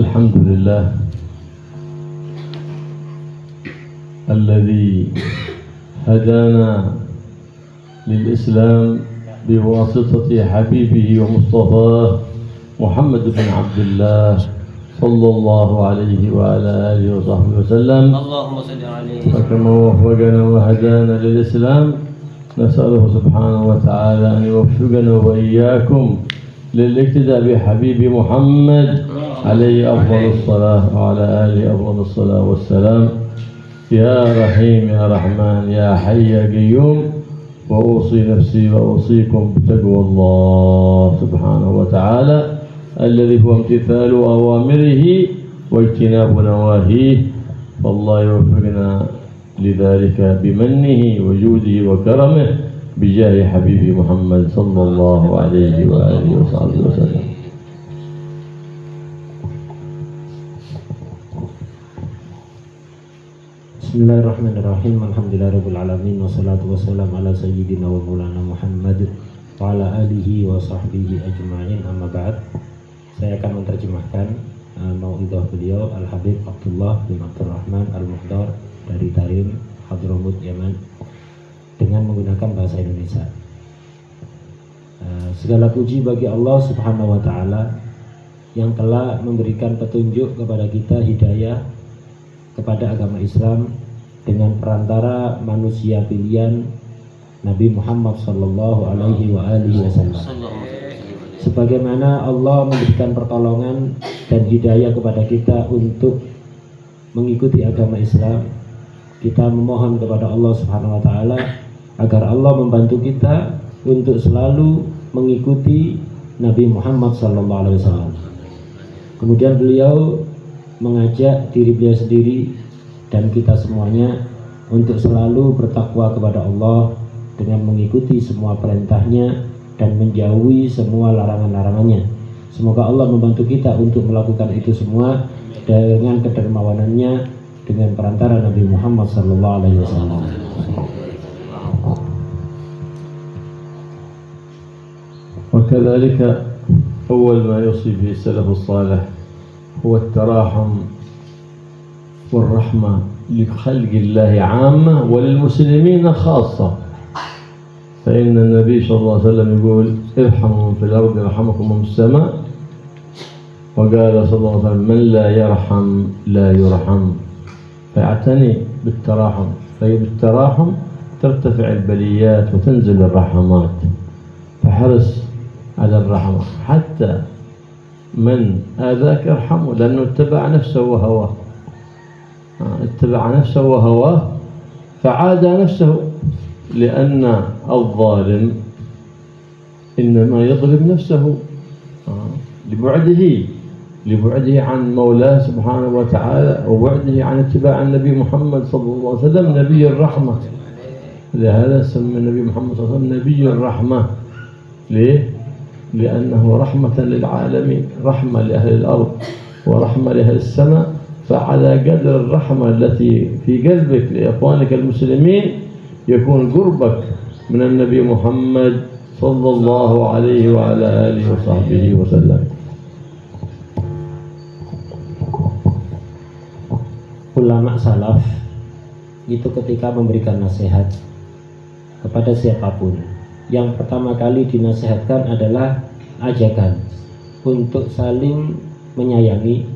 الحمد لله الذي هدانا للإسلام بواسطة حبيبه ومصطفاه محمد بن عبد الله صلى الله عليه وعلى آله وصحبه وسلم. اللهم صل عليه. وكما وفقنا وهدانا للإسلام نسأله سبحانه وتعالى أن يوفقنا وإياكم للاقتداء بحبيب محمد عليه أفضل الصلاة وعلى آله أفضل الصلاة والسلام. يا رحيم يا رحمن يا حي يا قيوم، وأوصي نفسي وأوصيكم بتقوى الله سبحانه وتعالى الذي هو امتثال أوامره واجتناب نواهيه، فالله يوفقنا لذلك بمنه وجوده وكرمه بجاه حبيب محمد صلى الله عليه وآله وصحبه وسلم. Bismillahirrahmanirrahim. Alhamdulillahirabbil alamin wassalatu wassalamu ala sayyidina wa maulana Muhammad wa ala alihi wa sahbihi ajma'in. Amma ba'd. Saya akan menerjemahkan mau'idhah beliau Al-Habib Abdullah bin Abdurrahman Al-Muhdar dari Tarim, Hadramut, Yaman dengan menggunakan bahasa Indonesia. Segala puji bagi Allah Subhanahu wa taala yang telah memberikan petunjuk kepada kita, hidayah kepada agama Islam dengan perantara manusia pilihan Nabi Muhammad sallallahu alaihi wa alihi wasallam. Sebagaimana Allah memberikan pertolongan dan hidayah kepada kita untuk mengikuti agama Islam, kita memohon kepada Allah Subhanahu wa taala agar Allah membantu kita untuk selalu mengikuti Nabi Muhammad sallallahu alaihi wasallam. Kemudian beliau mengajak diri beliau sendiri dan kita semuanya untuk selalu bertakwa kepada Allah dengan mengikuti semua perintahnya dan menjauhi semua larangan-larangannya. Semoga Allah membantu kita untuk melakukan itu semua dengan kedermawanannya dengan perantara Nabi Muhammad sallallahu alaihi wasallam. وكذلك أول ما يوصي به السلف الصالح هو التراحم والرحمة لخلق الله عامة وللمسلمين خاصة، فإن النبي صلى الله عليه وسلم يقول ارحموا في الأرض يرحمكم من السماء، وقال صلى الله عليه وسلم من لا يرحم لا يرحم، فاعتني بالتراحم، فبالتراحم ترتفع البليات وتنزل الرحمات، فحرص على الرحمة حتى من آذاك ارحمه، لأنه اتبع نفسه وهواه، اتبع نفسه وهواه فعاد نفسه، لأن الظالم إنما يظلم نفسه لبعده عن مولاه سبحانه وتعالى وبعده عن اتباع النبي محمد صلى الله عليه وسلم نبي الرحمة. لهذا سمى النبي محمد صلى الله عليه وسلم نبي الرحمة. ليه؟ لأنه رحمة للعالمين، رحمة لأهل الأرض ورحمة لأهل السماء. فعلى قدر الرحمة التي في قلبك لإخوانك المسلمين يكون قربك من النبي محمد صلى الله عليه وعلى آله وصحبه وسلم. Ulama salaf itu ketika memberikan nasihat kepada siapapun, yang pertama kali dinasihatkan adalah ajakan untuk saling menyayangi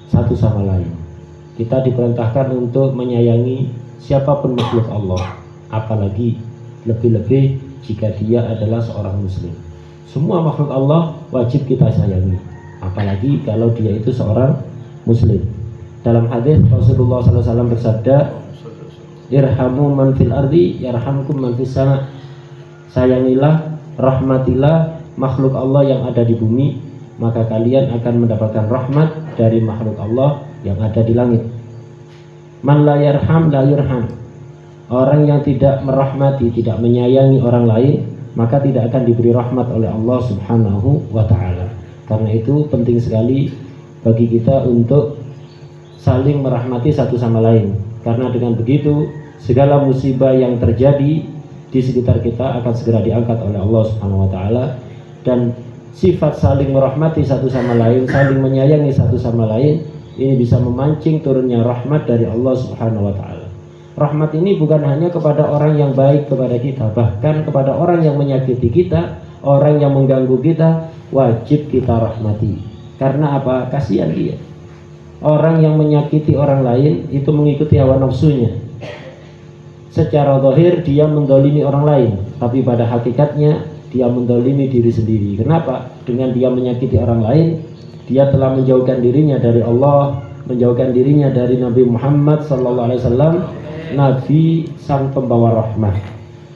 satu sama lain. Kita diperintahkan untuk menyayangi siapapun makhluk Allah, apalagi lebih-lebih jika dia adalah seorang muslim. Semua makhluk Allah wajib kita sayangi, apalagi kalau dia itu seorang muslim. Dalam hadis Rasulullah SAW bersabda, irhamu man fil ardi yarhamkum man fis sama. Sayangilah, rahmatilah makhluk Allah yang ada di bumi, maka kalian akan mendapatkan rahmat dari makhluk Allah yang ada di langit. Man la yarham la yurham. Orang yang tidak merahmati, tidak menyayangi orang lain, maka tidak akan diberi rahmat oleh Allah Subhanahu wa taala. Karena itu penting sekali bagi kita untuk saling merahmati satu sama lain. Karena dengan begitu segala musibah yang terjadi di sekitar kita akan segera diangkat oleh Allah Subhanahu wa taala, dan sifat saling merahmati satu sama lain, saling menyayangi satu sama lain, ini bisa memancing turunnya rahmat dari Allah Subhanahu wa taala. Rahmat ini bukan hanya kepada orang yang baik kepada kita, bahkan kepada orang yang menyakiti kita, orang yang mengganggu kita, wajib kita rahmati. Karena apa? Kasihan dia. Orang yang menyakiti orang lain itu mengikuti hawa nafsunya. Secara zahir dia mendolimi orang lain, tapi pada hakikatnya dia mendolimi diri sendiri. Kenapa? Dengan dia menyakiti orang lain, dia telah menjauhkan dirinya dari Allah, menjauhkan dirinya dari Nabi Muhammad SAW, Nabi sang pembawa rahmat.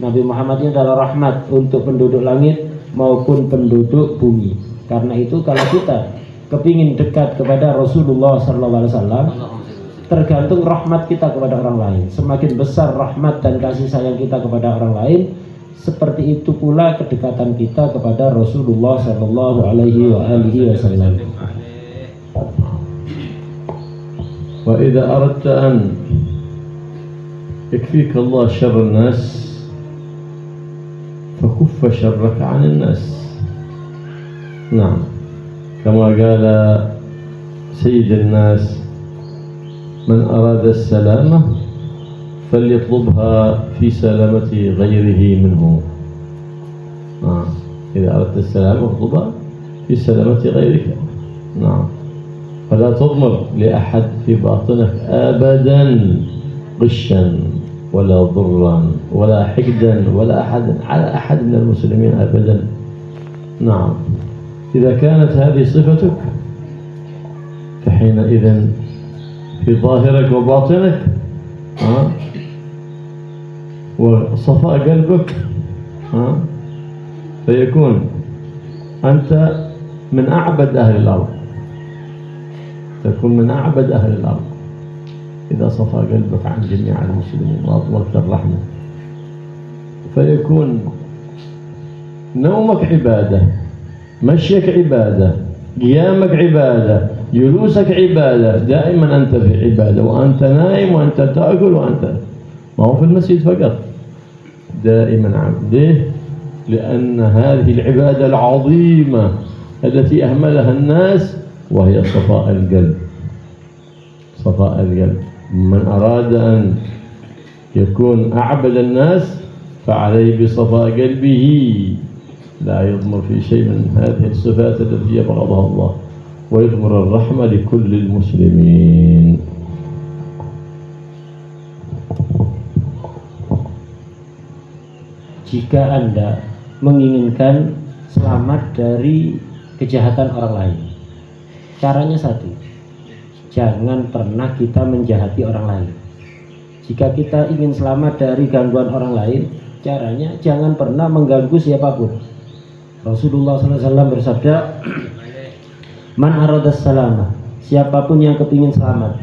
Nabi Muhammad ini adalah rahmat untuk penduduk langit maupun penduduk bumi. Karena itu kalau kita kepingin dekat kepada Rasulullah SAW, tergantung rahmat kita kepada orang lain. Semakin besar rahmat dan kasih sayang kita kepada orang lain, seperti itu pula kedekatan kita kepada Rasulullah SAW. Wa idza aradta an yakfika Allah syarr an-nas fakuffa syarraka 'anil nas. Naam. كما قال سيد الناس من أراد السلامة فليطلبها في سلامة غيره منه. إذا أردت السلامة اطلبها في سلامة غيرك. نعم. فلا تضمر لأحد في باطنك أبدا غشا ولا ضرا ولا حقدا ولا أحد على أحد من المسلمين أبدا. نعم. إذا كانت هذه صفتك فحينئذ في ظاهرك وباطنك وصفاء قلبك فيكون أنت من أعبد أهل الأرض، تكون من أعبد أهل الأرض إذا صفى قلبك عن جميع المسلمين وأطلقت الرحمة، فيكون نومك عبادة، مشيك عبادة، قيامك عبادة، جلوسك عبادة، دائما أنت في عبادة وأنت نائم وأنت تأكل وأنت ما هو في المسجد فقط، دائما عبد. ليه؟ لأن هذه العبادة العظيمة التي أهملها الناس وهي صفاء القلب. صفاء القلب، من أراد أن يكون أعبد الناس فعليه بصفاء قلبه، لا يضمر في شيء من هذه الصفات التي يبغضها الله، ويضمر الرحمة لكل المسلمين. Jika Anda menginginkan selamat dari kejahatan orang lain, caranya satu, jangan pernah kita menjahati orang lain. Jika kita ingin selamat dari gangguan orang lain, caranya jangan pernah mengganggu siapapun. Rasulullah SAW bersabda, man aradas salamah, siapapun yang kepingin selamat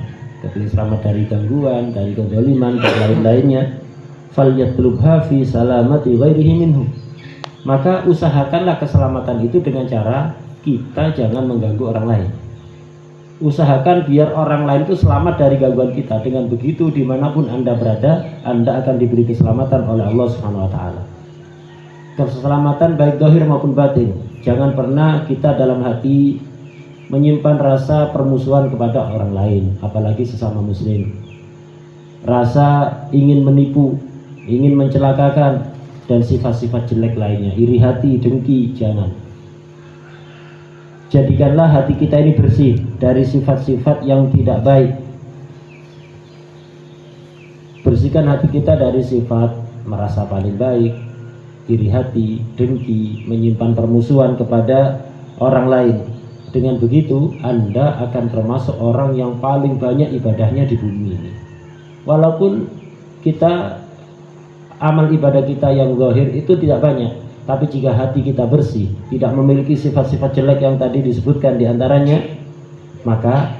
dari gangguan, dari kezaliman dan lain-lainnya, falyatlubha fi salamati ghairihi minhu, maka usahakanlah keselamatan itu dengan cara kita jangan mengganggu orang lain. Usahakan biar orang lain itu selamat dari gangguan kita. Dengan begitu dimanapun Anda berada, Anda akan diberi keselamatan oleh Allah Subhanahu wa taala. Keselamatan baik zahir maupun batin. Jangan pernah kita dalam hati menyimpan rasa permusuhan kepada orang lain, apalagi sesama muslim. Rasa ingin menipu, ingin mencelakakan, dan sifat-sifat jelek lainnya, iri hati, dengki, jangan. Jadikanlah hati kita ini bersih dari sifat-sifat yang tidak baik. Bersihkan hati kita dari sifat merasa paling baik, iri hati, dengki, menyimpan permusuhan kepada orang lain. Dengan begitu Anda akan termasuk orang yang paling banyak ibadahnya di bumi ini. Walaupun kita amal ibadah kita yang zahir itu tidak banyak, tapi jika hati kita bersih, tidak memiliki sifat-sifat jelek yang tadi disebutkan diantaranya, maka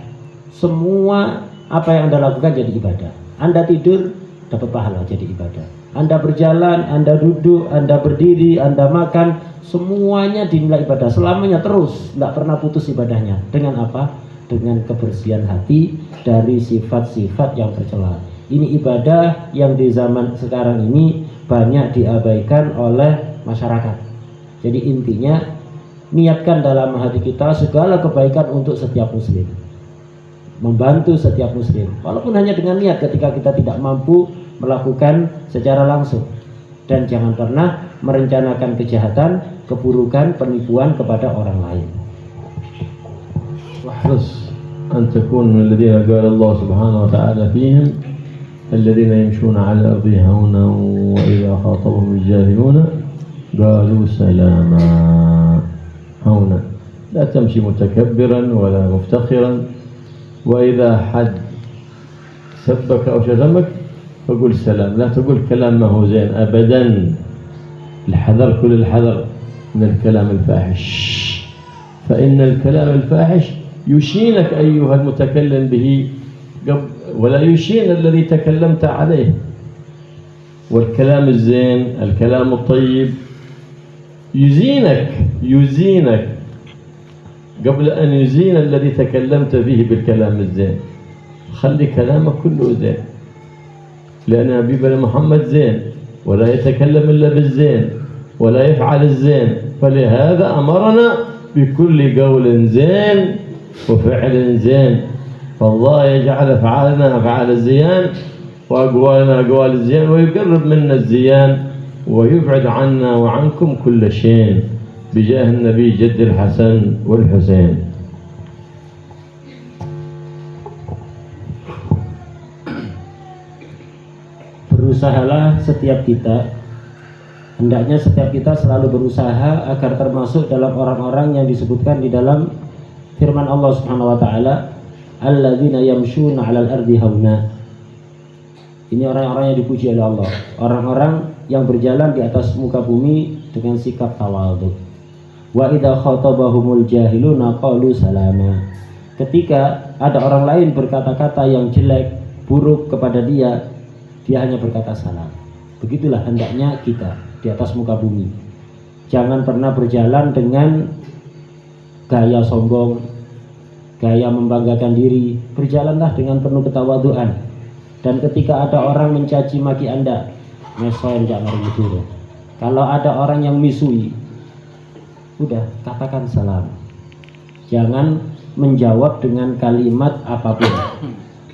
semua apa yang Anda lakukan jadi ibadah. Anda tidur dapat pahala jadi ibadah. Anda berjalan, Anda duduk, Anda berdiri, Anda makan, semuanya dinilai ibadah selamanya, terus tidak pernah putus ibadahnya. Dengan apa? Dengan kebersihan hati dari sifat-sifat yang tercela. Ini ibadah yang di zaman sekarang ini banyak diabaikan oleh masyarakat. Jadi intinya niatkan dalam hati kita segala kebaikan untuk setiap muslim, membantu setiap muslim, walaupun hanya dengan niat ketika kita tidak mampu melakukan secara langsung. Dan jangan pernah merencanakan kejahatan, keburukan, penipuan kepada orang lain. واحرص أن تكون من الذين قال الله سبحانه وتعالى فيهم الذين يمشون على الأرض هونا وإذا خاطبهم الجاهلون قالوا سلاما. هونا، لا تمشي متكبرا ولا مفتخرا، وإذا حد سبك أو شتمك فقل سلام، لا تقول كلام ما هو زين أبدا. الحذر، كل الحذر من الكلام الفاحش، فإن الكلام الفاحش يشينك أيها المتكلم به ولا يشين الذي تكلمت عليه. والكلام الزين، الكلام الطيب يزينك قبل أن يزين الذي تكلمت به بالكلام الزين. خلي كلامك كله زين، لأن نبينا محمد زين ولا يتكلم إلا بالزين ولا يفعل الزين، فلهذا أمرنا بكل قول زين وفعل زين. فالله يجعل أفعالنا أفعال الزيان وأقوالنا أقوال الزيان، ويقرب منا الزيان ويبعد عنا وعنكم كل شيء بجاه النبي جد الحسن والحسين. Berusahalah setiap kita, hendaknya setiap kita selalu berusaha agar termasuk dalam orang-orang yang disebutkan di dalam firman Allah Subhanahu wa taala, alladzina yamshuna 'alal ardi hauna. Ini orang-orang yang dipuji oleh Allah, orang-orang yang berjalan di atas muka bumi dengan sikap tawadhu. Wa idza khatabahumul jahiluna qalu salama. Ketika ada orang lain berkata-kata yang jelek, buruk kepada dia hanya berkata salam. Begitulah hendaknya kita di atas muka bumi. Jangan pernah berjalan dengan gaya sombong, gaya membanggakan diri. Berjalanlah dengan penuh ketawaduan. Dan ketika ada orang mencaci maki Anda, mesoen jangan menuduh. Kalau ada orang yang misui, udah katakan salam. Jangan menjawab dengan kalimat apapun.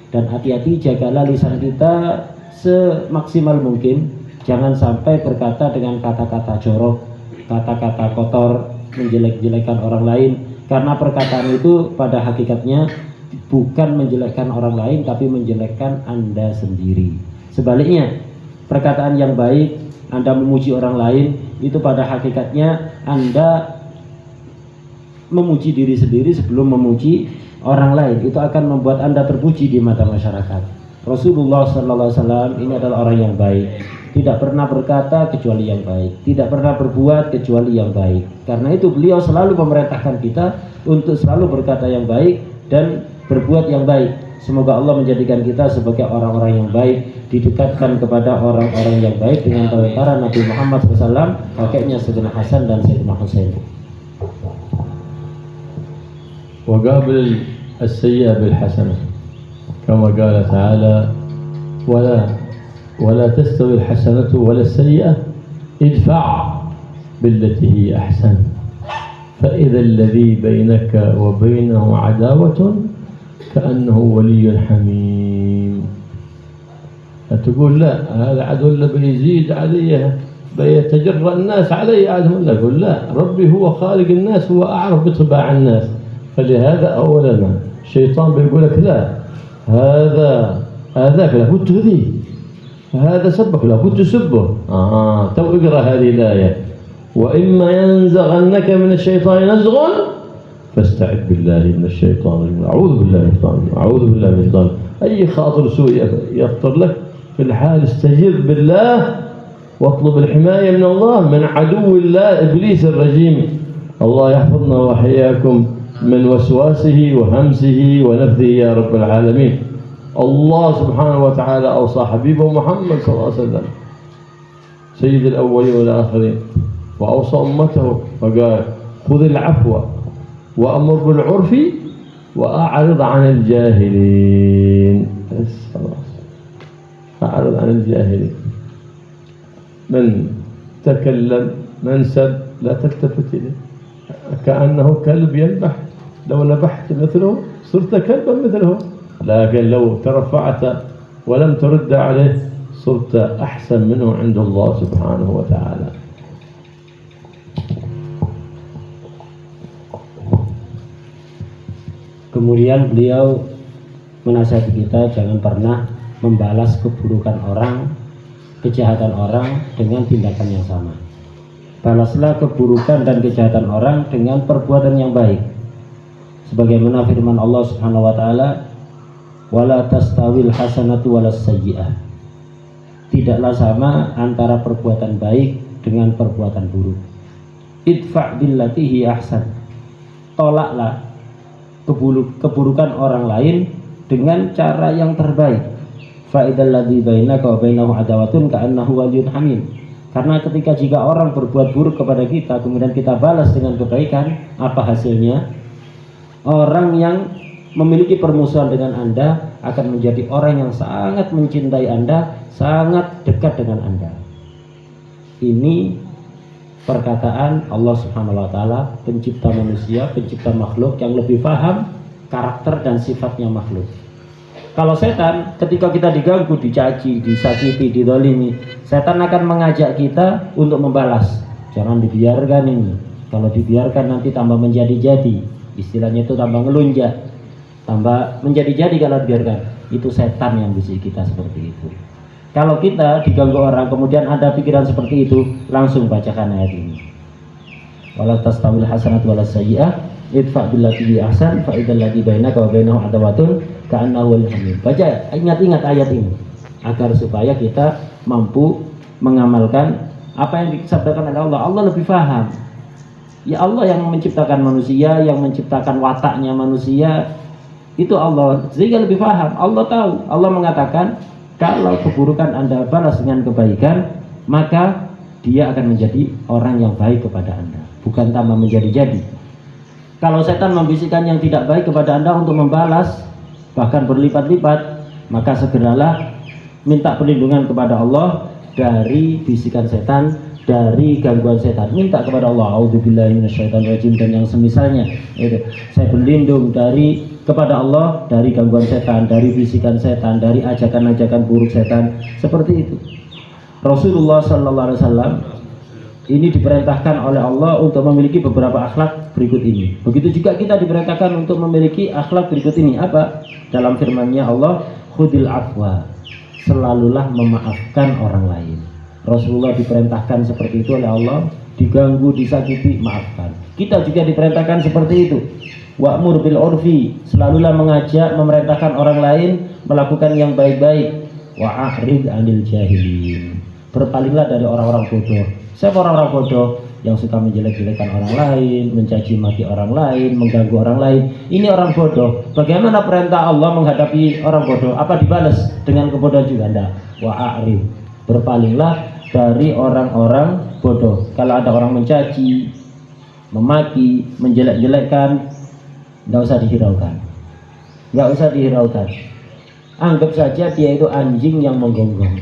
Dan hati-hati, jagalah lisan kita semaksimal mungkin. Jangan sampai berkata dengan kata-kata jorok, kata-kata kotor, menjelek-jelekan orang lain. Karena perkataan itu pada hakikatnya bukan menjelekkan orang lain, tapi menjelekkan Anda sendiri. Sebaliknya, perkataan yang baik, Anda memuji orang lain, itu pada hakikatnya Anda memuji diri sendiri sebelum memuji orang lain. Itu akan membuat Anda terpuji di mata masyarakat. Rasulullah SAW ini adalah orang yang baik, tidak pernah berkata kecuali yang baik, tidak pernah berbuat kecuali yang baik. Karena itu beliau selalu memerintahkan kita untuk selalu berkata yang baik dan berbuat yang baik. Semoga Allah menjadikan kita sebagai orang-orang yang baik, didekatkan kepada orang-orang yang baik dengan perantara Nabi Muhammad SAW, kakeknya Sayyidina Hasan dan Sayyidina Husain. وقابل السيئة بالحسنة كما قال تعالى ولا تستوي الحسنة ولا السيئة ادفع بالتي هي أحسن فإذا الذي بينك وبينه عداوة كأنه ولي حميم. تقول لا هذا عدو اللي بيزيد علي بيتجرأ الناس علي عدو، يقول لا، ربي هو خالق الناس، هو أعرف بطباع الناس. فلهذا أولا الشيطان بيقول لك لا، هذا هذاك لابد تؤذيه، هذا سبك لابد تسبه. تو اقرأ هذه الآية، وإما ينزغنك من الشيطان نزغ فاستعذ بالله من الشيطان الرجيم. أعوذ بالله من الشيطان الرجيم، أعوذ بالله من الشيطان. أي خاطر سوء يخطر لك في الحال استجر بالله واطلب الحماية من الله من عدو الله إبليس الرجيم. الله يحفظنا وحياكم من وسواسه وهمسه ونفثه يا رب العالمين. الله سبحانه وتعالى أوصى حبيبه محمد صلى الله عليه وسلم سيد الأولين والآخرين، وأوصى أمته فقال خذ العفو وأمر بالعرف وأعرض عن الجاهلين. بس خلاص، أعرض عن الجاهلين. من تكلم من سب لا تلتفت إليه، كأنه كلب ينبح، لو نبحت مثله صرت كلبا مثله، لكن لو ترفعت ولم ترد عليه صرت أحسن منه عند الله سبحانه وتعالى. Kemudian beliau menasihati kita jangan pernah membalas keburukan orang, kejahatan orang dengan tindakan yang sama. Balaslah keburukan dan kejahatan orang dengan perbuatan yang baik. Sebagaimana firman Allah Subhanahu wa taala, "Wala tastawil hasanatu walas sayyi'ah." Tidaklah sama antara perbuatan baik dengan perbuatan buruk. Idfa' billati hi ahsan. Tolaklah keburukan orang lain dengan cara yang terbaik. Fa idzal ladzi bainaka wa bainahu adawatun ka'annahu waliyyun hamim. Karena jika orang berbuat buruk kepada kita kemudian kita balas dengan kebaikan, apa hasilnya? Orang yang memiliki permusuhan dengan Anda akan menjadi orang yang sangat mencintai Anda, sangat dekat dengan Anda. Ini perkataan Allah Subhanahu wa taala, pencipta manusia, pencipta makhluk yang lebih paham karakter dan sifatnya makhluk. Kalau setan ketika kita diganggu, dicaci, disakiti, didolimi, setan akan mengajak kita untuk membalas. Jangan dibiarkan ini. Kalau dibiarkan nanti tambah menjadi-jadi. Istilahnya itu tambah ngelunjak, tambah menjadi-jadi kalau dibiarkan. Itu setan yang bisik kita seperti itu. Kalau kita diganggu orang kemudian ada pikiran seperti itu, langsung bacakan ayat ini. Wala tastawil hasanatu walas sayyi'ah idfa' billati hi ahsan fa idzal ladzi bainaka wa bainahu adawatun ka'annahu waliyyun hamim. Baca, ingat-ingat ayat ini agar supaya kita mampu mengamalkan apa yang disabdakan oleh Allah. Allah lebih paham. Ya Allah yang menciptakan manusia, yang menciptakan wataknya manusia, itu Allah, sehingga lebih paham. Allah tahu. Allah mengatakan kalau keburukan Anda balas dengan kebaikan, maka dia akan menjadi orang yang baik kepada Anda, bukan tambah menjadi-jadi. Kalau setan membisikkan yang tidak baik kepada Anda untuk membalas, bahkan berlipat-lipat, maka segeralah minta perlindungan kepada Allah dari bisikan setan, dari gangguan setan. Minta kepada Allah, a'udzubillahi minasyaitonirrajim dan yang semisalnya. Saya berlindung kepada Allah dari gangguan setan, dari bisikan setan, dari ajakan-ajakan buruk setan. Seperti itu. Rasulullah sallallahu alaihi wasallam ini diperintahkan oleh Allah untuk memiliki beberapa akhlak berikut ini. Begitu juga kita diperintahkan untuk memiliki akhlak berikut ini. Apa? Dalam firman-Nya Allah, khudil afwa. Selalulah memaafkan orang lain. Rasulullah diperintahkan seperti itu oleh Allah, diganggu, disakiti, maafkan. Kita juga diperintahkan seperti itu. Wa'mur bil urfi, selalulah mengajak, memerintahkan orang lain melakukan yang baik-baik. Wa'ahrid 'anil jahilin, berpalinglah dari orang-orang bodoh. Siapa orang-orang bodoh? Yang suka menjelek-jelekan orang lain, mencaci maki orang lain, mengganggu orang lain. Ini orang bodoh. Bagaimana perintah Allah menghadapi orang bodoh? Apa dibalas dengan kebodohan juga? Enggak. Wa'ahrid, berpalinglah dari orang-orang bodoh. Kalau ada orang mencaci, memaki, menjelek-jelekkan, nggak usah dihiraukan, nggak usah dihiraukan. Anggap saja dia itu anjing yang menggonggong.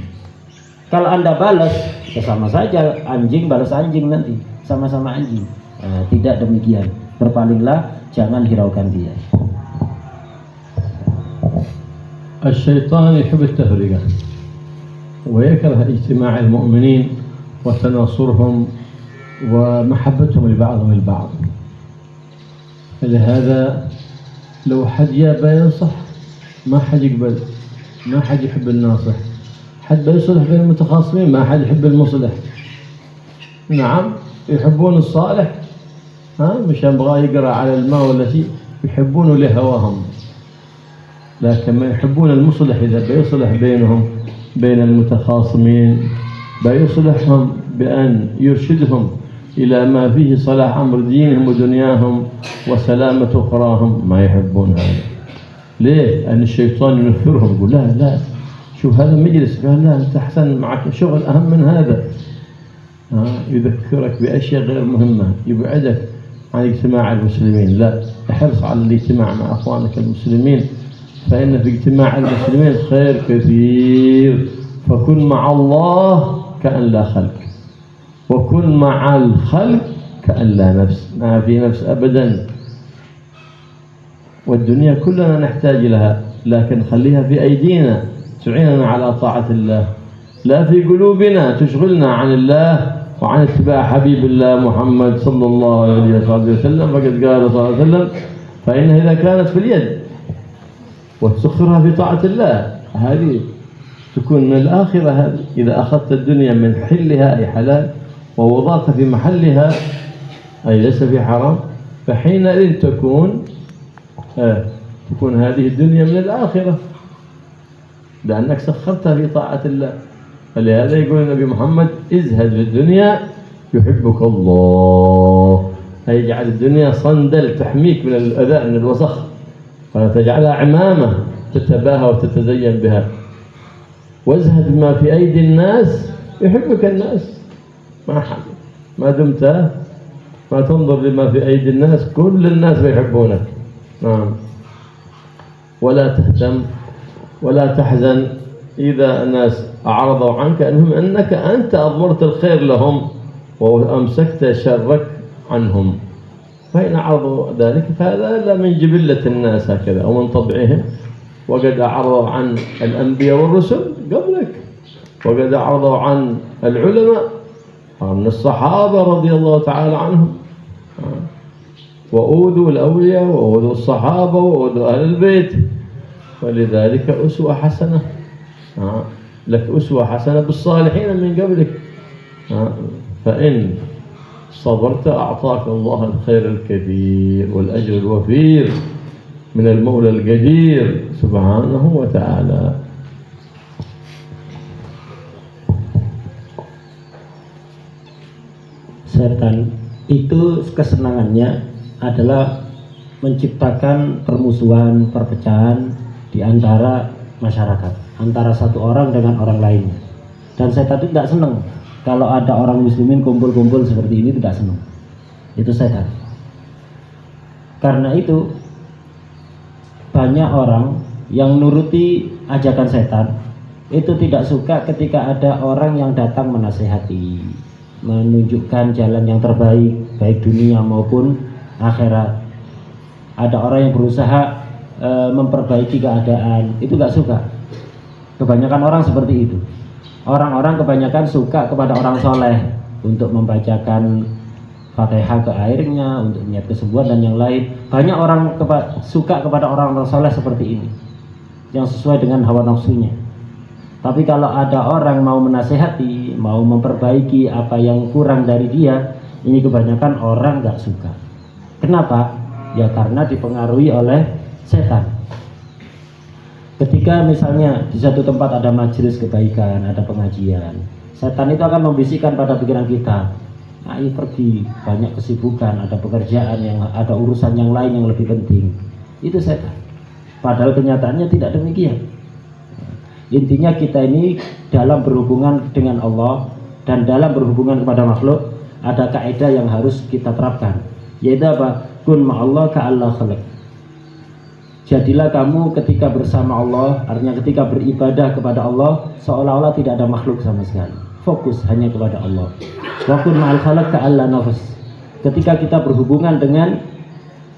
Kalau Anda balas, ya sama saja anjing balas anjing nanti, sama-sama anjing. Nah, tidak demikian. Berpalinglah, jangan hiraukan dia. الشيطان يحب التفرقة ويكره اجتماع المؤمنين وتناصرهم ومحبتهم لبعضهم البعض. لهذا لو حد يابى ينصح ما حد يقبل، ما حد يحب الناصح. حد يصلح بين المتخاصمين، ما حد يحب المصلح. نعم يحبون الصالح، مش يبغى يقرأ على الماء ولا شيء، يحبونه لهواهم. لكن ما يحبون المصلح إذا بيصلح بينهم بين المتخاصمين، بيصلحهم بأن يرشدهم إلى ما فيه صلاح أمر دينهم ودنياهم وسلامة أخراهم. ما يحبون هذا. ليه؟ أن الشيطان ينفرهم، يقول لا لا شوف هذا مجلس، قال لا أنت أحسن معك شغل أهم من هذا. يذكرك بأشياء غير مهمة، يبعدك عن اجتماع المسلمين. لا، احرص على الاجتماع مع أخوانك المسلمين، فإن في اجتماع المسلمين خير كثير. فكن مع الله كأن لا خلق، وكن مع الخلق كأن لا نفس، ما في نفس أبدا. والدنيا كلنا نحتاج لها، لكن خليها في أيدينا تعيننا على طاعة الله، لا في قلوبنا تشغلنا عن الله وعن اتباع حبيب الله محمد صلى الله عليه وسلم. فقد قال صلى الله عليه وسلم: فإنها إذا كانت في اليد وتسخرها في طاعة الله، هذه تكون من الآخرة. هذه إذا أخذت الدنيا من حلها أي حلال ووضعت في محلها أي ليس في حرام، فحينئذ تكون هذه الدنيا من الآخرة، لأنك سخرتها في طاعة الله. فلهذا يقول النبي محمد: ازهد في الدنيا يحبك الله، أي يجعل الدنيا صندل تحميك من الأذى، من الوسخ، فتجعلها عمامة تتباهى وتتزين بها. وازهد ما في أيدي الناس يحبك الناس، ما دمت ما تنظر لما في أيدي الناس، كل الناس بيحبونك. نعم. ولا تهتم ولا تحزن إذا الناس أعرضوا عنك، أنك أنت أضمرت الخير لهم وأمسكت شرك عنهم. فإن أعرضوا ذلك فهذا لا من جبلة الناس هكذا أو من طبعهم. وقد أعرضوا عن الأنبياء والرسل قبلك، وقد أعرضوا عن العلماء، عن الصحابة رضي الله تعالى عنهم، وأوذوا الأولياء وأوذوا الصحابة وأوذوا أهل البيت. ولذلك أسوة حسنة لك، أسوة حسنة بالصالحين من قبلك. فإن صبرت أعطاك الله الخير الكثير والأجر الوفير من المولى القدير سبحانه وتعالى. Setan itu kesenangannya adalah menciptakan permusuhan, perpecahan di antara masyarakat, antara satu orang dengan orang lainnya. Dan setan itu tidak senang kalau ada orang muslimin kumpul-kumpul seperti ini, tidak senang. Itu setan. Karena itu banyak orang yang nuruti ajakan setan itu tidak suka ketika ada orang yang datang menasihati, menunjukkan jalan yang terbaik, baik dunia maupun akhirat. Ada orang yang berusaha memperbaiki keadaan, itu gak suka. Kebanyakan orang seperti itu. Orang-orang kebanyakan suka kepada orang soleh untuk membacakan Fatihah ke airnya, untuk niat kesembuhan dan yang lain. Banyak orang suka kepada orang-orang soleh seperti ini, yang sesuai dengan hawa nafsunya. Tapi kalau ada orang mau menasehati, mau memperbaiki apa yang kurang dari dia, ini kebanyakan orang gak suka. Kenapa? Ya karena dipengaruhi oleh setan. Ketika misalnya di satu tempat ada majelis kebaikan, ada pengajian, setan itu akan membisikkan pada pikiran kita, ayo pergi, banyak kesibukan, ada pekerjaan, yang ada urusan yang lain yang lebih penting. Itu setan. Padahal kenyataannya tidak demikian. Intinya kita ini dalam berhubungan dengan Allah dan dalam berhubungan kepada makhluk ada kaidah yang harus kita terapkan, yaitu apa? Kun ma'allah ka'allah khalaq. Jadilah kamu ketika bersama Allah, artinya ketika beribadah kepada Allah seolah-olah tidak ada makhluk sama sekali, fokus hanya kepada Allah. Wa kun ma'al khalaq ka'allah nafas. Ketika kita berhubungan dengan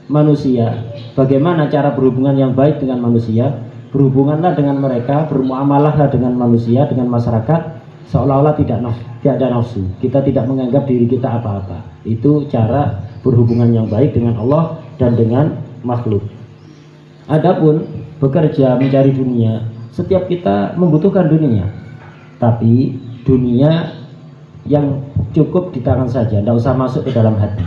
manusia, bagaimana cara berhubungan yang baik dengan manusia? Berhubunganlah dengan mereka, bermuamalahlah dengan manusia, dengan masyarakat seolah-olah tidak ada nafsu. Kita tidak menganggap diri kita apa-apa. Itu cara berhubungan yang baik dengan Allah dan dengan makhluk. Adapun bekerja mencari dunia, setiap kita membutuhkan dunia, tapi dunia yang cukup di tangan saja, tidak usah masuk ke dalam hati.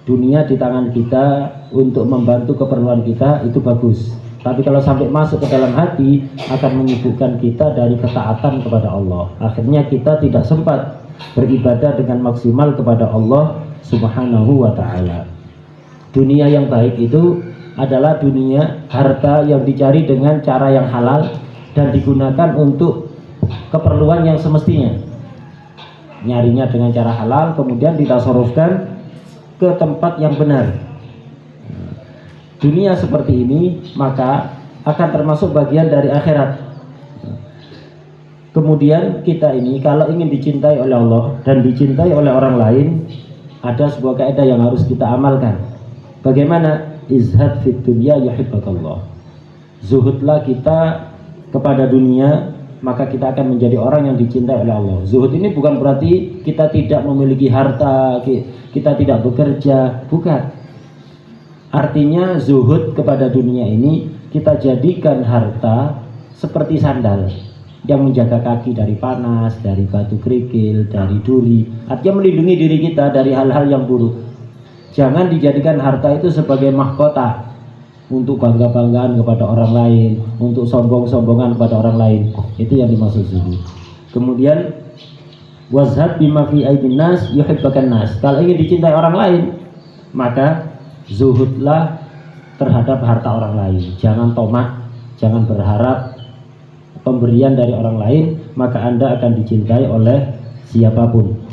Dunia di tangan kita untuk membantu keperluan kita itu bagus, tapi kalau sampai masuk ke dalam hati akan menyibukkan kita dari ketaatan kepada Allah. Akhirnya kita tidak sempat beribadah dengan maksimal kepada Allah Subhanahu wa ta'ala. Dunia yang baik itu adalah dunia harta yang dicari dengan cara yang halal dan digunakan untuk keperluan yang semestinya. Nyarinya dengan cara halal, kemudian ditasarufkan ke tempat yang benar. Dunia seperti ini maka akan termasuk bagian dari akhirat. Kemudian kita ini kalau ingin dicintai oleh Allah dan dicintai oleh orang lain, ada sebuah kaidah yang harus kita amalkan. Bagaimana? Izhad fid dunya yuhibbukallah. Zuhudlah kita kepada dunia, maka kita akan menjadi orang yang dicintai oleh Allah. Zuhud ini bukan berarti kita tidak memiliki harta, kita tidak bekerja, bukan. Artinya zuhud kepada dunia ini kita jadikan harta seperti sandal yang menjaga kaki dari panas, dari batu kerikil, dari duri. Artinya melindungi diri kita dari hal-hal yang buruk. Jangan dijadikan harta itu sebagai mahkota untuk bangga-banggaan kepada orang lain, untuk sombong-sombongan kepada orang lain. Itu yang dimaksud zuhud. Kemudian wazhad bima fi aidin nas yuhibbukan nas. Kalau ingin dicintai orang lain, maka zuhudlah terhadap harta orang lain. Jangan tomak, jangan berharap pemberian dari orang lain, maka Anda akan dicintai oleh siapapun.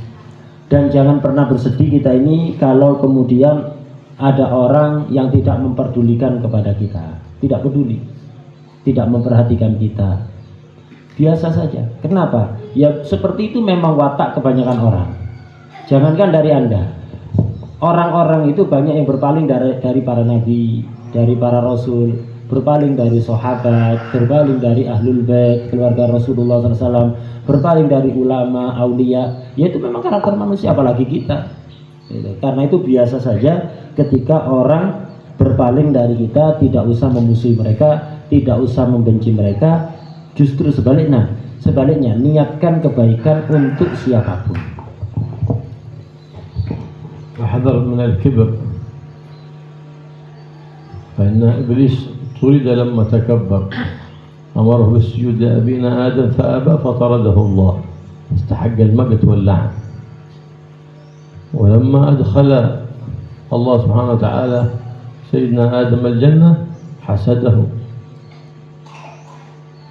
Dan jangan pernah bersedih kita ini kalau kemudian ada orang yang tidak memperdulikan kepada kita, tidak peduli, tidak memperhatikan kita. Biasa saja. Kenapa? Ya seperti itu memang watak kebanyakan orang. Jangankan dari Anda, orang-orang itu banyak yang berpaling dari para nabi, dari para rasul, berpaling dari sahabat, berpaling dari ahlul bait, keluarga Rasulullah SAW, berpaling dari ulama, aulia. Ya itu memang karakter manusia, apalagi kita. Karena itu biasa saja ketika orang berpaling dari kita, tidak usah memusuhi mereka, tidak usah membenci mereka. Justru sebaliknya niatkan kebaikan untuk siapapun. احذر من الكبر فإن إبليس طرد لما تكبر أمره بالسجود لأبينا آدم فأبى فطرده الله استحق المقت واللعن ولما أدخل الله سبحانه وتعالى سيدنا آدم الجنة حسده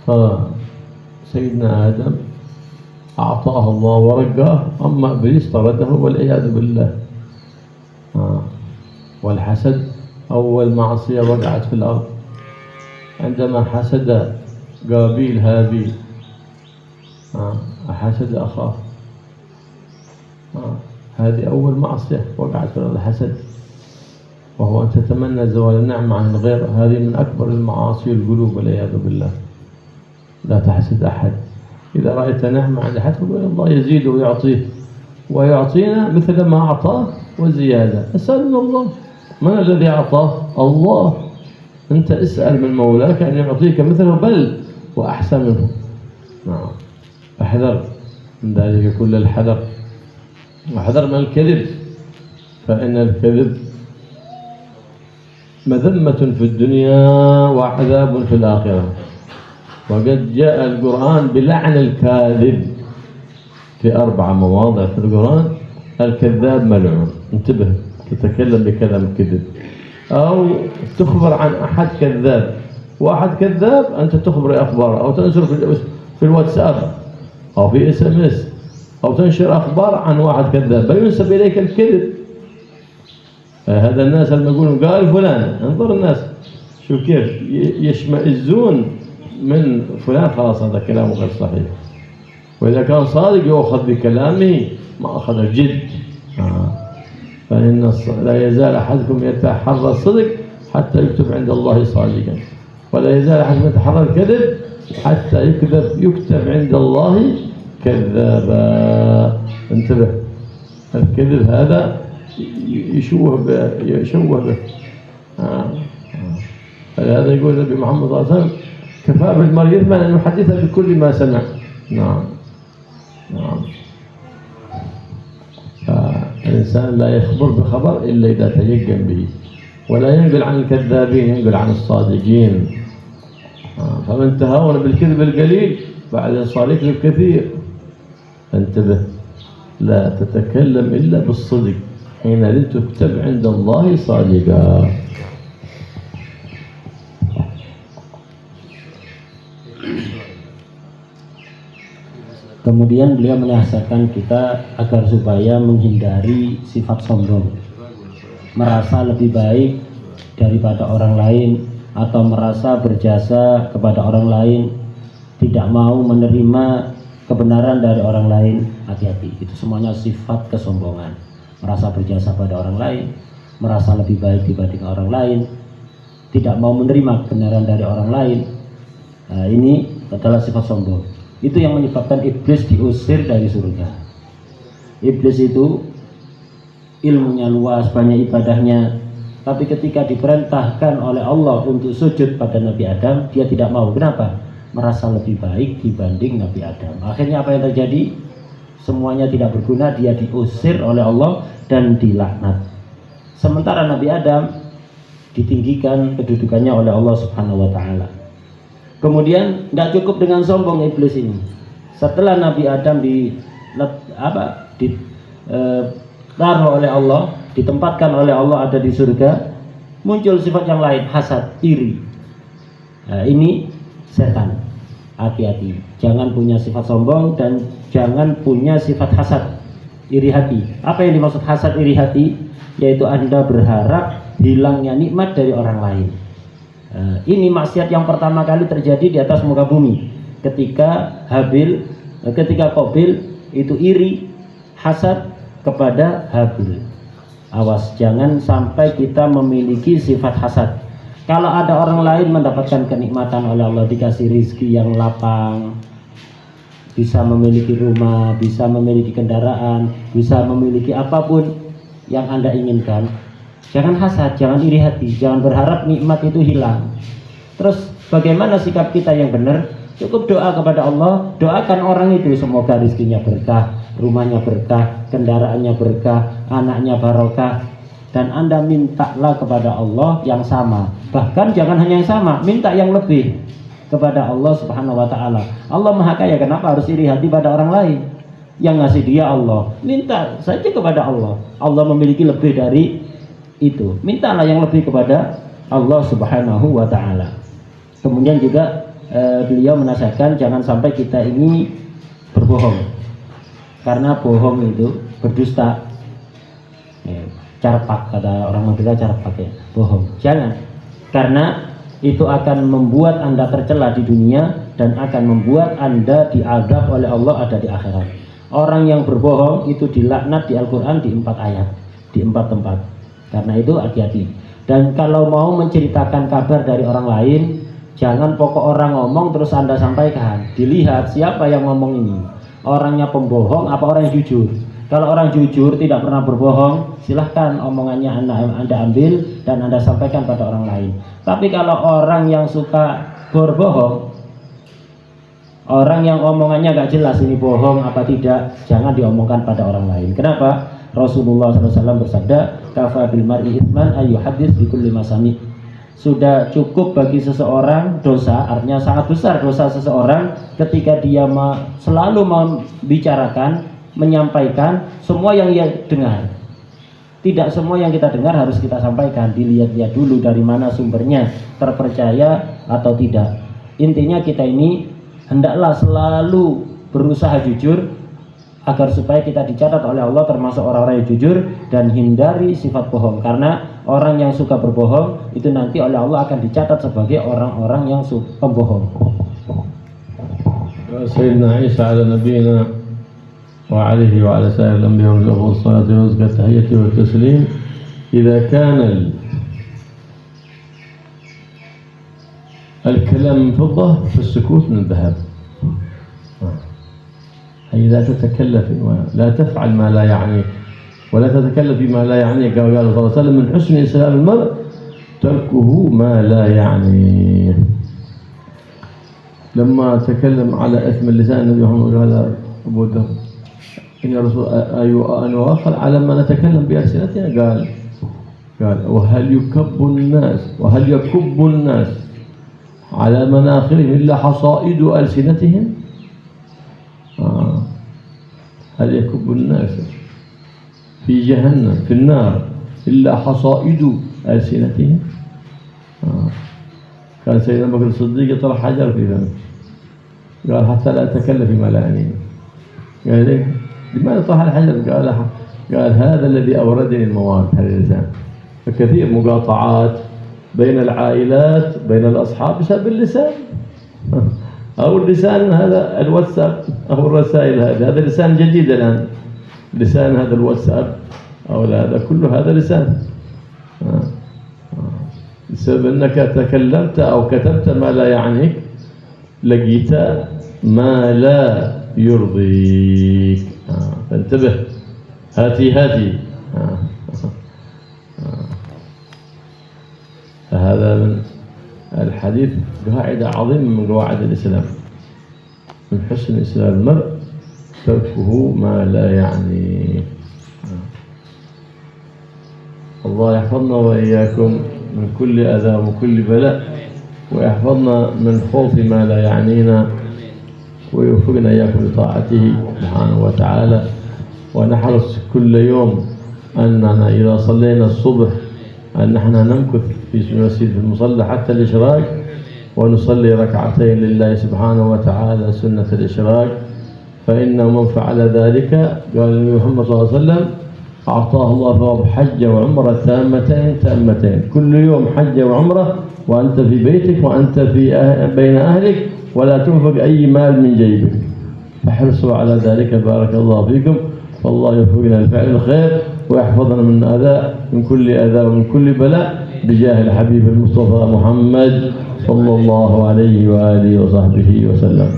فسيدنا آدم أعطاه الله ورقاه أما إبليس طرده والعياذ بالله والحسد أول معصية وقعت في الأرض عندما حسد قابيل هابيل حسد أخاه هذه أول معصية وقعت في الأرض الحسد وهو أن تتمنى زوال النعمة عن الغير هذه من أكبر المعاصي القلوب والعياذ بالله لا تحسد أحد إذا رأيت نعمة عند أحد فقل الله يزيد ويعطيه ويعطينا مثل ما أعطاه وزيادة. اسأل من الله. من الذي أعطاه؟ الله. أنت اسأل من مولاك أن يعطيك مثله بل وأحسن منه. نعم. احذر من ذلك كل الحذر واحذر من الكذب فإن الكذب مذمة في الدنيا وعذاب في الآخرة وقد جاء القرآن بلعن الكاذب في 4 مواضع في القرآن. الكذاب ملعون. انتبه تتكلم بكلام كذب أو تخبر عن أحد كذاب واحد كذاب أنت تخبر أخبار أو تنشر في الواتساب أو في SMS أو تنشر أخبار عن واحد كذاب فينسب إليك الكذب. هذا الناس لما يقولون قال فلان انظر الناس شوف كيف يشمئزون من فلان خلاص هذا كلامه غير صحيح وإذا كان صادق يأخذ بكلامه ما أخذ الجد. فإن لا يزال أحدكم يتحرى الصدق حتى يكتب عند الله صادقا ولا يزال أحدكم يتحرى الكذب حتى يكتب عند الله كذابا. انتبه الكذب هذا يشوه به فلهذا يقول النبي محمد صلى الله عليه وسلم كفى بالمرء إثما أن يحدث بكل ما سمع. نعم. الإنسان لا يخبر بخبر إلا إذا تيقن به ولا ينقل عن الكذابين ينقل عن الصادقين. فمن تهاون بالكذب القليل بعد صالح الكثير. انتبه لا تتكلم إلا بالصدق حين تكتب عند الله صادقا. Kemudian beliau menasihatkan kita agar supaya menghindari sifat sombong, merasa lebih baik daripada orang lain atau merasa berjasa kepada orang lain, tidak mau menerima kebenaran dari orang lain. Hati-hati, itu semuanya sifat kesombongan. merasa berjasa pada orang lain, merasa lebih baik dibanding orang lain, tidak mau menerima kebenaran dari orang lain. Nah, ini adalah sifat sombong. Itu yang menyebabkan iblis diusir dari surga. Iblis itu ilmunya luas, banyak ibadahnya, tapi ketika diperintahkan oleh Allah untuk sujud pada Nabi Adam, dia tidak mau. Kenapa? Merasa lebih baik dibanding Nabi Adam. Akhirnya apa yang terjadi? Semuanya tidak berguna, dia diusir oleh Allah dan dilaknat. Sementara Nabi Adam ditinggikan kedudukannya oleh Allah Subhanahu wa taala. Kemudian tidak cukup dengan sombong iblis ini. Setelah Nabi Adam ditaruh oleh Allah, ditempatkan oleh Allah ada di surga, muncul sifat yang lain, hasad, iri. Nah, ini setan. Hati-hati, jangan punya sifat sombong dan jangan punya sifat hasad, iri hati. Apa yang dimaksud hasad, iri hati? Yaitu Anda berharap hilangnya nikmat dari orang lain. Ini maksiat yang pertama kali terjadi di atas muka bumi ketika Qabil itu iri, hasad kepada Habil. Awas, jangan sampai kita memiliki sifat hasad. Kalau ada orang lain mendapatkan kenikmatan oleh Allah, dikasih rizki yang lapang, bisa memiliki rumah, bisa memiliki kendaraan, bisa memiliki apapun yang Anda inginkan, jangan hasad, jangan iri hati, jangan berharap nikmat itu hilang. Terus bagaimana sikap kita yang benar? Cukup doa kepada Allah, doakan orang itu semoga rizkinya berkah, rumahnya berkah, kendaraannya berkah, anaknya barokah, dan Anda mintalah kepada Allah yang sama. Bahkan jangan hanya yang sama, minta yang lebih kepada Allah Subhanahu wa taala. Allah Maha Kaya, kenapa harus iri hati pada orang lain? Yang ngasih dia Allah, minta saja kepada Allah. Allah memiliki lebih dari itu, mintalah yang lebih kepada Allah Subhanahu wa taala. Kemudian juga beliau menasihatkan jangan sampai kita ini berbohong, karena bohong itu berdusta. Carpak, kata orang Madura, carpak ya, bohong. Jangan, karena itu akan membuat Anda tercela di dunia dan akan membuat Anda diazab oleh Allah ada di akhirat. Orang yang berbohong itu dilaknat di Al-Quran di 4 ayat, di 4 tempat. Karena itu hati-hati. Dan kalau mau menceritakan kabar dari orang lain, jangan pokok orang ngomong terus Anda sampaikan. Dilihat siapa yang ngomong ini, orangnya pembohong apa orang yang jujur. Kalau orang jujur tidak pernah berbohong, silahkan omongannya Anda ambil dan Anda sampaikan pada orang lain. Tapi kalau orang yang suka berbohong, orang yang omongannya gak jelas ini bohong apa tidak, jangan diomongkan pada orang lain. Kenapa? Rasulullah SAW bersabda, kafa bil mar'i itsman ay yuhaddits bi kulli ma sami. Sudah cukup bagi seseorang dosa, artinya sangat besar dosa seseorang ketika dia selalu membicarakan, menyampaikan semua yang ia dengar. Tidak semua yang kita dengar harus kita sampaikan, dilihat-lihat dulu dari mana sumbernya, terpercaya atau tidak. Intinya kita ini hendaklah selalu berusaha jujur agar supaya kita dicatat oleh Allah termasuk orang-orang yang jujur, dan hindari sifat bohong, karena orang yang suka berbohong itu nanti oleh Allah akan dicatat sebagai orang-orang yang pembohong. Sayyidina Isa ala nabiyina wa alihi wa ala sa'ir al-anbiya wa salatu wa tahiyati wa taslim. Idza kana al-kalam min fiddah fas-sukut min dhahab. أي لا تتكلف ولا تفعل ما لا يعنيك ولا تتكلف فيما لا يعنيك. قال صلى الله عليه وسلم من حسن إسلام المرء تركه ما لا يعنيه. لما تكلم على إثم اللسان النبي محمد قال أبو ذر يا رسول أن يؤخر على ما نتكلم بألسنتنا؟ قال وهل يكب الناس على مناخرهم إلا حصائد ألسنتهم؟ هل يكب الناس في جهنم في النار إلا حصائد ألسنتهم؟ كان سيدنا بكر الصديق يطرح حجر في فمه، قال حتى لا أتكلم فيما لا يعنيني. قال ليه؟ لماذا طرح الحجر؟ قال هذا الذي أوردني المواد، هذا اللسان. فكثير مقاطعات بين العائلات بين الأصحاب بسبب اللسان، أو اللسان هذا الواتساب أو الرسائل، هذا لسان جديد الآن، لسان هذا الواتساب أو لا، هذا كله هذا لسان. بسبب أنك تكلمت أو كتبت ما لا يعنيك لقيت ما لا يرضيك. فانتبه، هاتي. فهذا من الحديث قاعدة عظيمة من قواعد الإسلام. من حسن إسلام المرء تركه ما لا يعنيه. الله يحفظنا وإياكم من كل أذى ومن كل بلاء، ويحفظنا من خوف ما لا يعنينا، ويوفقنا إياكم لطاعته سبحانه وتعالى. ونحرص كل يوم أننا إذا صلينا الصبح أن نحن نمكث في مسجد المصلى حتى الإشراق، ونصلي ركعتين لله سبحانه وتعالى سنة الإشراق، فإن من فعل ذلك قال النبي محمد صلى الله عليه وسلم أعطاه الله ثواب حج وعمرة تامتين. كل يوم حج وعمرة وأنت في بيتك وأنت بين أهلك، ولا تنفق أي مال من جيبك. فاحرصوا على ذلك، بارك الله فيكم. والله يوفقنا لفعل الخير ويحفظنا من كل أذى ومن كل بلاء بجاه الحبيب المصطفى محمد صلى الله عليه وآله وصحبه وسلم.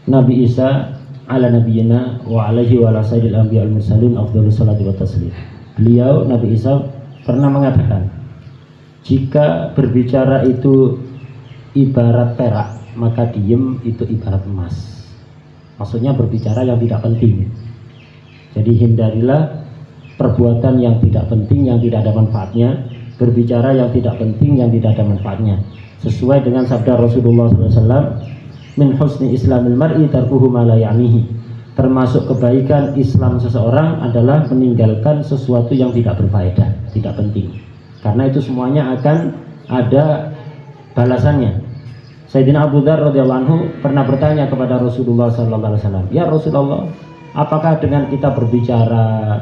Nabi Isa ala nabiyina wa alaihi wa ala sayyidil anbiya wal mursalin afdhalus salatu wa taslim. Beliau Nabi Isa pernah mengatakan, jika berbicara itu ibarat perak, maka diem itu ibarat emas. Maksudnya berbicara yang tidak penting. Jadi hindarilah perbuatan yang tidak penting, yang tidak ada manfaatnya. Berbicara yang tidak penting, yang tidak ada manfaatnya. Sesuai dengan sabda Rasulullah SAW, min husni islamil mar'i tarkuhu ma la ya'nihi. Termasuk kebaikan Islam seseorang adalah meninggalkan sesuatu yang tidak berfaedah, tidak penting. Karena itu semuanya akan ada balasannya. Sayyidina Abu Dzar radhiyallahu anhu pernah bertanya kepada Rasulullah sallallahu alaihi wasallam, "Ya Rasulullah, apakah dengan kita berbicara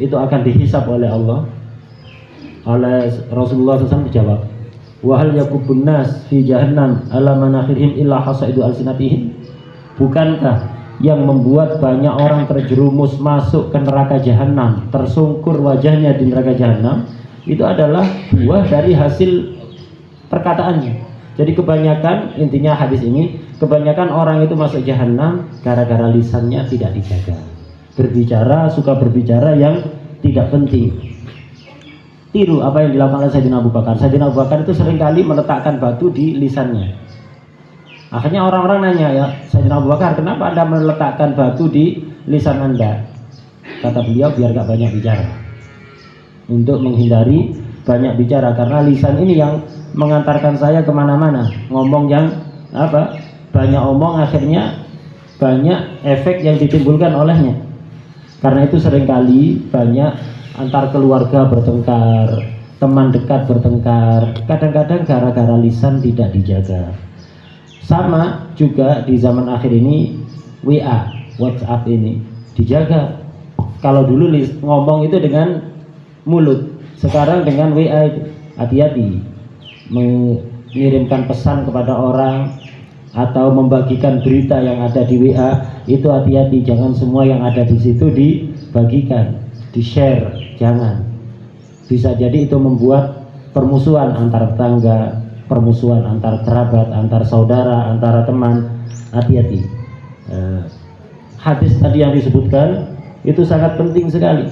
itu akan dihisab oleh Allah?" Oleh Rasulullah SAW dijawab, "Wa hal yakubun nas fi jahannam ala manakhirihim illa hasaidu alsinatihim?" Bukankah yang membuat banyak orang terjerumus masuk ke neraka jahanam, tersungkur wajahnya di neraka jahanam, itu adalah buah dari hasil perkataannya. Jadi kebanyakan, intinya hadis ini, kebanyakan orang itu masuk jahanam gara-gara lisannya tidak dijaga. Berbicara, suka berbicara yang tidak penting. Tiru apa yang dilakukan oleh Sayyidina Abu Bakar. Sayyidina Abu Bakar itu seringkali meletakkan batu di lisannya. Akhirnya orang-orang nanya, "Ya Sayyidina Abu Bakar, kenapa Anda meletakkan batu di lisan Anda?" Kata beliau, "Biar gak banyak bicara." Untuk menghindari banyak bicara, karena lisan ini yang mengantarkan saya kemana-mana. Ngomong yang banyak omong, akhirnya banyak efek yang ditimbulkan olehnya. Karena itu seringkali banyak antar keluarga bertengkar, teman dekat bertengkar, kadang-kadang gara-gara lisan tidak dijaga. Sama juga di zaman akhir ini, WA, WhatsApp ini dijaga. Kalau dulu ngomong itu dengan mulut, sekarang dengan WA itu hati-hati. Mengirimkan pesan kepada orang atau membagikan berita yang ada di WA itu hati-hati, jangan semua yang ada di situ dibagikan, di-share, jangan. Bisa jadi itu membuat permusuhan antar tetangga, permusuhan antar kerabat, antar saudara, antara teman. Hati-hati. Hadis tadi yang disebutkan itu sangat penting sekali.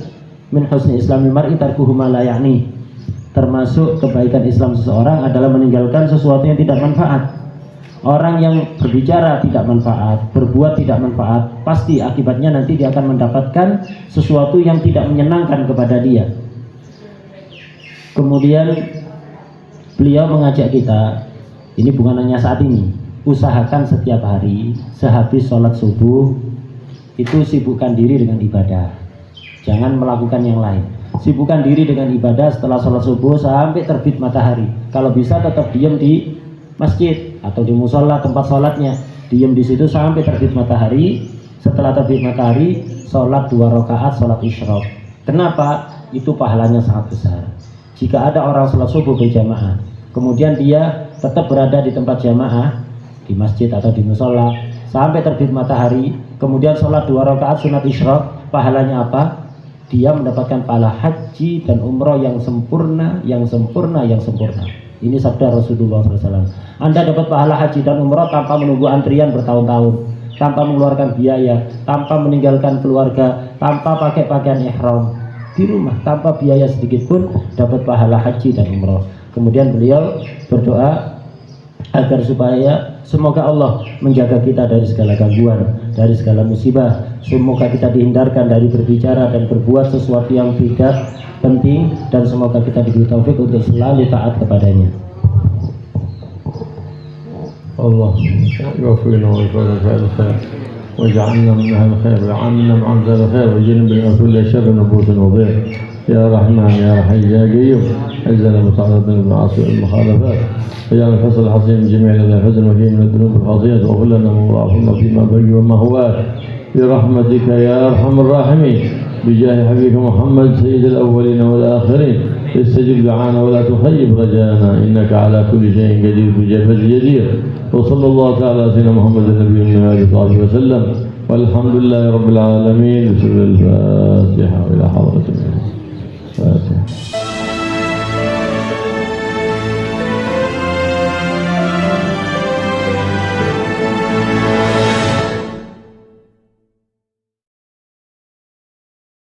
Min husni islamil mar'i tarkuhu ma la ya'ni. Termasuk kebaikan Islam seseorang adalah meninggalkan sesuatu yang tidak manfaat. Orang yang berbicara tidak manfaat, berbuat tidak manfaat, pasti akibatnya nanti dia akan mendapatkan sesuatu yang tidak menyenangkan kepada dia. Kemudian beliau mengajak kita, ini bukan hanya saat ini, usahakan setiap hari sehabis sholat subuh itu sibukkan diri dengan ibadah. Jangan melakukan yang lain. Sibukkan diri dengan ibadah setelah sholat subuh sampai terbit matahari. Kalau bisa tetap diam di masjid atau di musola tempat sholatnya, diam di situ sampai terbit matahari. Setelah terbit matahari, sholat 2 rakaat sholat isyraq. Kenapa? Itu pahalanya sangat besar. Jika ada orang sholat subuh berjamaah, kemudian dia tetap berada di tempat jamaah di masjid atau di musola sampai terbit matahari, kemudian sholat 2 rakaat sunat isyraq, pahalanya apa? Dia mendapatkan pahala haji dan umroh yang sempurna, yang sempurna, yang sempurna. Ini sabda Rasulullah SAW. Anda dapat pahala haji dan umroh tanpa menunggu antrian bertahun-tahun, tanpa mengeluarkan biaya, tanpa meninggalkan keluarga, tanpa pakai pakaian ihram, di rumah tanpa biaya sedikit pun dapat pahala haji dan umroh. Kemudian beliau berdoa agar supaya semoga Allah menjaga kita dari segala gangguan, dari segala musibah. Semoga kita dihindarkan dari berbicara dan berbuat sesuatu yang tidak penting, dan semoga kita diberi taufik untuk selalu taat kepadanya. Allah يوفقنا ويوفقنا فعل الخير واجعلنا من أهل الخير وجعلنا من عبد الخير وجنبنا كل شر نفوس وضيع يا رحمن يا رحيم يا قيوم عزنا متعرض من المعاصي والمخالفات واجعل الفصل الحصين من جميع الذين حزن وفيه من الذنوب الخطيئة واغفر لنا وارحمنا فيما بقي وما هوات برحمتك يا أرحم الراحمين بجاه حبيبك محمد سيد الأولين والآخرين استجب دعانا ولا تخيب رجانا إنك على كل شيء قدير بجبل جدير وصلى الله تعالى على سيدنا محمد النبي وآله وصحبه وسلم والحمد لله رب العالمين. بسم الله الفاتحة إلى حضرة الفاتحة.